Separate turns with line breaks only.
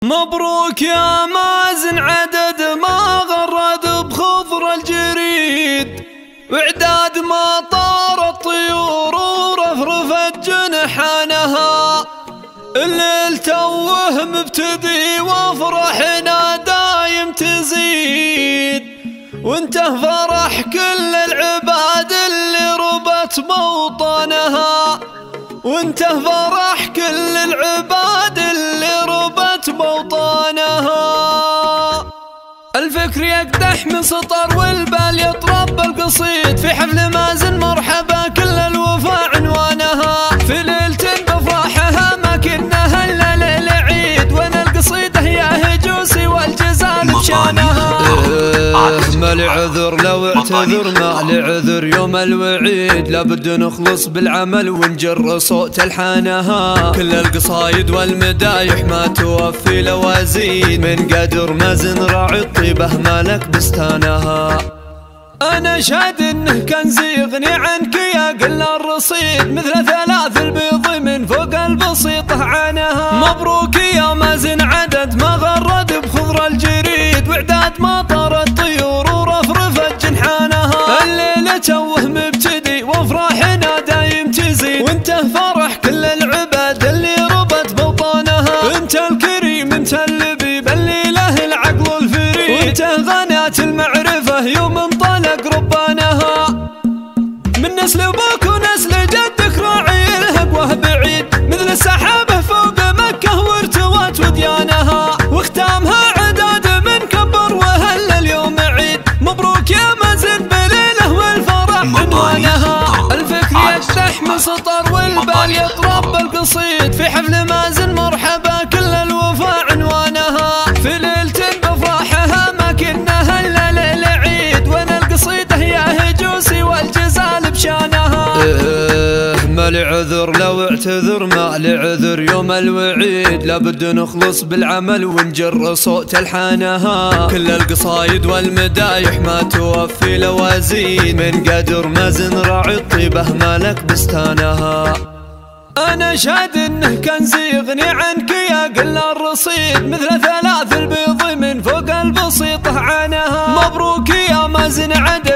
مبروك يا مازن عدد ما غرد بخضر الجريد، وإعداد ما طار الطيور ورفرفت جنحانها. الليل توه مبتدي وافرحنا دايم تزيد، وانته فرح كل العباد اللي ربت موطنها، وانته فرح كل العباد اللي ربت موطنها. الفكر يقدح من سطر والبال يطرب القصيد، في حفل مازن مرحبا كل الوفا عنوانها. في ليلة بفرحها ما كنا الا ليل عيد، وانا القصيدة يا هجوسي والجزال بشانها. ما لعذر لو اعتذر، ما لعذر يوم الوعيد، لابد نخلص بالعمل ونجر صوت الحانها. كل القصايد والمدايح ما توفي لوازين، من قدر مازن راعي الطيبة مالك بستانها. أنا شاد إنه كنز يغني عنك يا قل الرصيد، مثل ثلاث البيض من فوق البسيطة عانها. مبروك يا مازن عدد ما غرد بخضر الجريد، وإعداد ما طار الطيور ورفرفت جنحانها. الليلة توه مبتدي وافراحنا دايم تزيد، وانته فرح كل العباد اللي ربت بوطنها. انت الكريم انت اللبيب اللي له العقل الفريد، وانته غنات المعرفة يوم انطلق ربانها. من نسل ابوك ونسل جدك راعي الهقوه بعيد، مثل السحابة فوق مكة وارتوت وديانها. واختامها عداد من كبر وهل اليوم عيد، مبروك يا مازن بليله والفرح عنوانها. الفكر يفتح من سطر والبال يطرب القصيد، في حفل مازن مرحبا كل الوفا عنوانها. في ليلة بفرحها ما كنا الا ليل عيد، وانا القصيدة يا هجوسي والجزال بشانها. ما لعذر لو اعتذر، ما لعذر يوم الوعيد، لابد نخلص بالعمل ونجر صوت الحانها. كل القصايد والمدايح ما توفي لوازين، من قدر مازن راعي الطيبة مالك بستانها. أنا شاد إنه كنز يغني عنك يا قل الرصيد، مثل ثلاث البيض من فوق البسيطة عانها. مبروك يا مازن عدد